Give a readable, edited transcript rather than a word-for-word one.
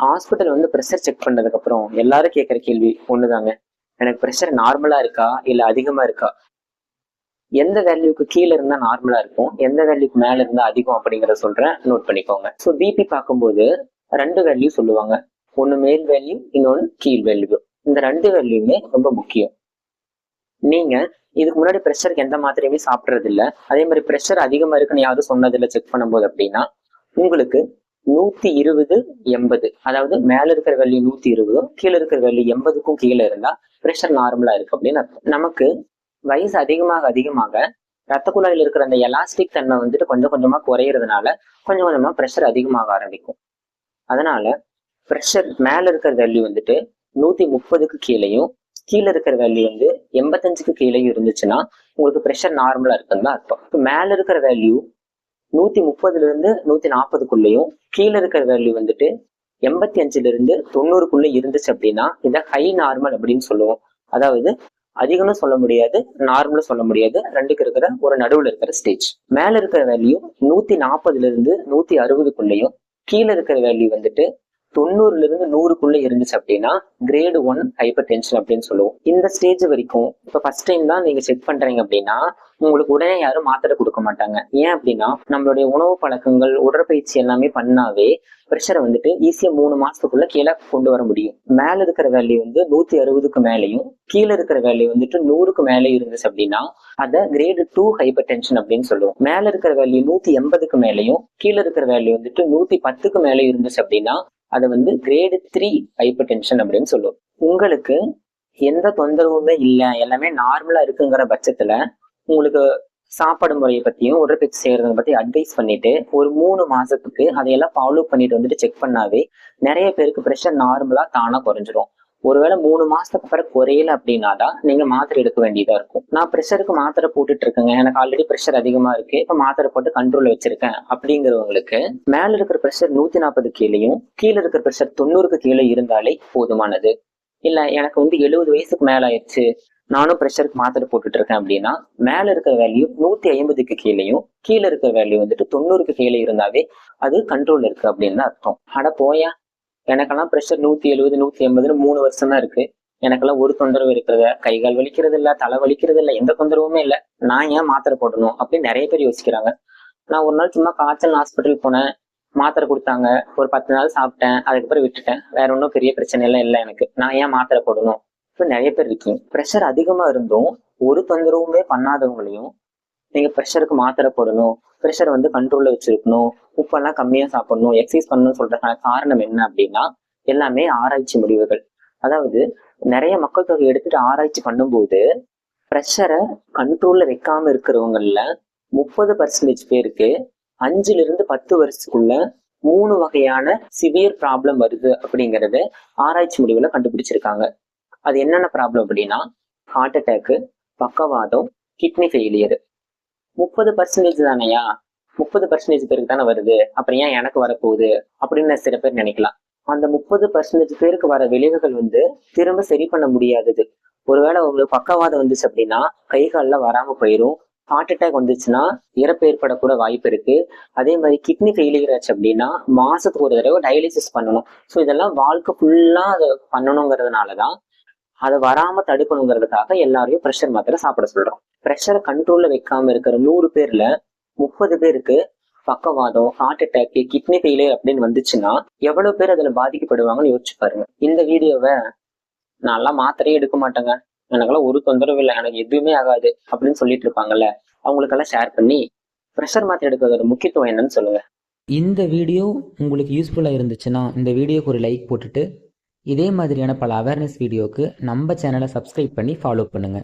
Hospital வந்து pressure check பண்ணதுக்கு அப்புறம் எல்லாரும் கேட்குற கேள்வி ஒண்ணுதாங்க. எனக்கு ப்ரெஷர் நார்மலா இருக்கா இல்ல அதிகமா இருக்கா? எந்த வேல்யூக்கு கீழே இருந்தா நார்மலா இருக்கும், எந்த வேல்யூக்கு மேல இருந்தா அதிகம் அப்படிங்கறத சொல்றேன், நோட் பண்ணிக்கோங்க. ஸோ பிபி பார்க்கும்போது ரெண்டு வேல்யூ சொல்லுவாங்க. ஒன்னு மேல் வேல்யூ, இன்னொன்னு கீழ் வேல்யூ. இந்த ரெண்டு வேல்யூமே ரொம்ப முக்கியம். நீங்க இதுக்கு முன்னாடி ப்ரெஷருக்கு எந்த மாத்திரையுமே சாப்பிட்றது இல்ல, அதே மாதிரி ப்ரெஷர் அதிகமா இருக்குன்னு யாரும் சொன்னதில்லை செக் பண்ணும்போது அப்படின்னா, உங்களுக்கு 120 80, அதாவது மேல இருக்கிற வேல்யூ 120 கீழே இருக்கிற வேல்யூ 80க்கும் கீழே இருந்தா ப்ரெஷர் நார்மலா இருக்கு அப்படின்னு அர்த்தம். நமக்கு வயசு அதிகமாக அதிகமாக ரத்த குழாயில் இருக்கிற அந்த எலாஸ்டிக் தன்மை வந்துட்டு கொஞ்சம் கொஞ்சமா குறையிறதுனால கொஞ்சம் கொஞ்சமா ப்ரெஷர் அதிகமாக ஆரம்பிக்கும். அதனால ப்ரெஷர் மேல இருக்கிற வேல்யூ வந்துட்டு 130க்கு கீழேயும் கீழே இருக்கிற வேல்யூ வந்து 85க்கு கீழேயும் இருந்துச்சுன்னா உங்களுக்கு ப்ரெஷர் நார்மலா இருக்குன்னு தான் அர்த்தம். இப்போ மேல இருக்கிற வேல்யூ 130ல இருந்து 140க்குள்ளேயும் கீழே இருக்கிற வேல்யூ வந்துட்டு 85ல இருந்து 90க்குள்ள இருந்துச்சு அப்படின்னா இதை ஹை நார்மல் அப்படின்னு சொல்லுவோம். அதாவது அதிகம்னு சொல்ல முடியாது, நார்மலும் சொல்ல முடியாது, ரெண்டுக்கு இருக்கிற ஒரு நடுவுல இருக்கிற ஸ்டேஜ். மேல இருக்கிற வேல்யூ 140ல இருந்து 160க்குள்ளேயும் கீழே இருக்கிற வேல்யூ வந்துட்டு 90ல இருந்து 100க்குள்ள இருந்துச்சு அப்படின்னா கிரேடு 1 ஹைப்பர் டென்ஷன் அப்படின்னு சொல்லுவோம். இந்த ஸ்டேஜ் வரைக்கும் இப்ப ஃபர்ஸ்ட் டைம் தான் நீங்க செக் பண்றீங்க அப்படின்னா உங்களுக்கு உடனே யாரும் மாத்திரை கொடுக்க மாட்டாங்க. ஏன் அப்படின்னா நம்மளுடைய உணவு பழக்கங்கள், உடற்பயிற்சி எல்லாமே பண்ணாவே ப்ரெஷரை வந்துட்டு ஈஸியா 3 மாசத்துக்குள்ள கீழே கொண்டு வர முடியும். மேல இருக்கிற வேல்யூ வந்து 160க்கு மேலேயும் கீழே இருக்கிற வேல்யூ வந்துட்டு 100க்கு மேலே இருந்துச்சு அப்படின்னா அதை கிரேடு 2 ஹைப்பர் டென்ஷன் அப்படின்னு சொல்லுவோம். மேல இருக்கிற வேல்யூ 180க்கு மேலேயும் கீழே இருக்கிற வேல்யூ வந்துட்டு 110க்கு மேலே இருந்துச்சு அப்படின்னா அதை வந்து கிரேடு 3 ஹைப்பர் டென்ஷன் அப்படின்னு சொல்லுவோம். உங்களுக்கு எந்த தொந்தரவுமே இல்லை, எல்லாமே நார்மலா இருக்குங்கிற பட்சத்துல உங்களுக்கு சாப்பாடு முறையை பத்தியும் உடற்பயிற்சி செய்யறதை பத்தி அட்வைஸ் பண்ணிட்டு ஒரு 3 மாசத்துக்கு அதையெல்லாம் ஃபாலோ பண்ணிட்டு வந்துட்டு செக் பண்ணாவே நிறைய பேருக்கு ப்ரெஷர் நார்மலா தானா குறைஞ்சிரும். ஒருவேளை 3 மாசத்துக்கு அப்புறம் குறையல அப்படின்னா தான் நீங்க மாத்திரை எடுக்க வேண்டியதா இருக்கும். நான் ப்ரெஷருக்கு மாத்திரை போட்டுட்டு இருக்கேங்க, எனக்கு ஆல்ரெடி ப்ரெஷர் அதிகமா இருக்கு, இப்ப மாத்திரை போட்டு கண்ட்ரோல்ல வச்சிருக்கேன் அப்படிங்கிறவங்களுக்கு மேல இருக்கிற ப்ரெஷர் 140 கீழேயும் கீழே இருக்கிற ப்ரெஷர் 90க்கு கீழே இருந்தாலே போதுமானது. இல்ல எனக்கு வந்து 70 வயசுக்கு மேல ஆயிடுச்சு, நானும் ப்ரெஷருக்கு மாத்திரை போட்டுட்டு இருக்கேன் அப்படின்னா மேல இருக்கிற வேல்யூ 150க்கு கீழேயும் கீழே இருக்கிற வேல்யூ வந்துட்டு 90க்கு கீழே இருந்தாவே அது கண்ட்ரோல்ல இருக்கு அப்படின்னு அர்த்தம். அட போயா, எனக்கெல்லாம் ப்ரெஷர் 170 180ன்னு 3 வருஷம் தான் இருக்கு, எனக்கெல்லாம் ஒரு தொந்தரவு இருக்கிறத, கைகால் வலிக்கிறது இல்ல, தலை வலிக்கிறது இல்ல, எந்த தொந்தரவுமே இல்லை, நான் ஏன் மாத்திரை போடணும் அப்படின்னு நிறைய பேர் யோசிக்கிறாங்க. நான் ஒரு நாள் சும்மா காய்ச்சல் ஹாஸ்பிட்டல் போனேன், மாத்திரை கொடுத்தாங்க, ஒரு 10 நாள் சாப்பிட்டேன், அதுக்கப்புறம் விட்டுட்டேன், வேற ஒன்றும் பெரிய பிரச்சனை எல்லாம் இல்லை எனக்கு, நான் ஏன் மாத்திரை போடணும்? இப்போ நிறைய பேர் இருக்கீங்க. ப்ரெஷர் அதிகமா இருந்தும் ஒரு தொந்தரவுமே பண்ணாதவங்களையும் நீங்க ப்ரெஷருக்கு மாத்திரை போடணும், ப்ரெஷர் வந்து கண்ட்ரோல்ல வச்சிருக்கணும், உப்பெல்லாம் கம்மியா சாப்பிடணும், எக்ஸசைஸ் பண்ணணும்னு சொல்றதுக்கான காரணம் என்ன அப்படின்னா எல்லாமே ஆராய்ச்சி முடிவுகள். அதாவது நிறைய மக்கள் தொகை எடுத்துட்டு ஆராய்ச்சி பண்ணும்போது ப்ரெஷரை கண்ட்ரோல்ல வைக்காம இருக்கிறவங்கல 30% பேருக்கு 5ல இருந்து 10 வருஷத்துக்குள்ள 3 வகையான சிவியர் ப்ராப்ளம் வருது அப்படிங்கறது ஆராய்ச்சி முடிவுல கண்டுபிடிச்சிருக்காங்க. அது என்னென்ன ப்ராப்ளம் அப்படின்னா ஹார்ட் அட்டாக்கு, பக்கவாதம், கிட்னி ஃபெயிலியர். 30% தானையா, 30% பேருக்கு தானே வருது, அப்புறம் ஏன் எனக்கு வரப்போகுது அப்படின்னு சில பேர் நினைக்கலாம். அந்த 30% பேருக்கு வர விளைவுகள் வந்து திரும்ப சரி பண்ண முடியாதது. ஒருவேளை உங்களுக்கு பக்கவாதம் வந்துச்சு அப்படின்னா கை காலில் வராம போயிடும். ஹார்ட் அட்டாக் வந்துச்சுன்னா இறப்பு ஏற்படக்கூட வாய்ப்பு இருக்கு. அதே மாதிரி கிட்னி ஃபெயிலியர் ஆச்சு அப்படின்னா மாசத்துக்கு ஒரு தடவை டயாலிசிஸ் பண்ணணும். ஸோ இதெல்லாம் வாழ்க்கை ஃபுல்லா அதை பண்ணணுங்கிறதுனாலதான் அதை வராம தடுக்கணுங்கிறதுக்காக எல்லாரையும் ப்ரெஷர் மாத்திரை சாப்பிட சொல்றோம். ப்ரெஷரை கண்ட்ரோல்ல வைக்காம இருக்கிற 100 பேர்ல 30 பேருக்கு பக்கவாதம், ஹார்ட் அட்டாக், கிட்னி ஃபெயிலியர் அப்படின்னு வந்துச்சுன்னா எவ்வளவு பேர் அதுல பாதிக்கப்படுவாங்கன்னு யோசிச்சு பாருங்க. இந்த வீடியோவை நான்லாம் மாத்திரையே எடுக்க மாட்டேங்க, எனக்கெல்லாம் ஒரு தொந்தரவு இல்லை, எனக்கு எதுவுமே ஆகாது அப்படின்னு சொல்லிட்டு இருப்பாங்கல்ல, அவங்களுக்கெல்லாம் ஷேர் பண்ணி ப்ரெஷர் மாத்திரை எடுக்கிறதோட முக்கியத்துவம் என்னன்னு சொல்லுங்க. இந்த வீடியோ உங்களுக்கு யூஸ்ஃபுல்லாக இருந்துச்சுன்னா இந்த வீடியோக்கு ஒரு லைக் போட்டுட்டு இதே மாதிரியான பல அவேர்னஸ் வீடியோக்கு நம்ம சேனலை சப்ஸ்கிரைப் பண்ணி ஃபாலோ பண்ணுங்கள்.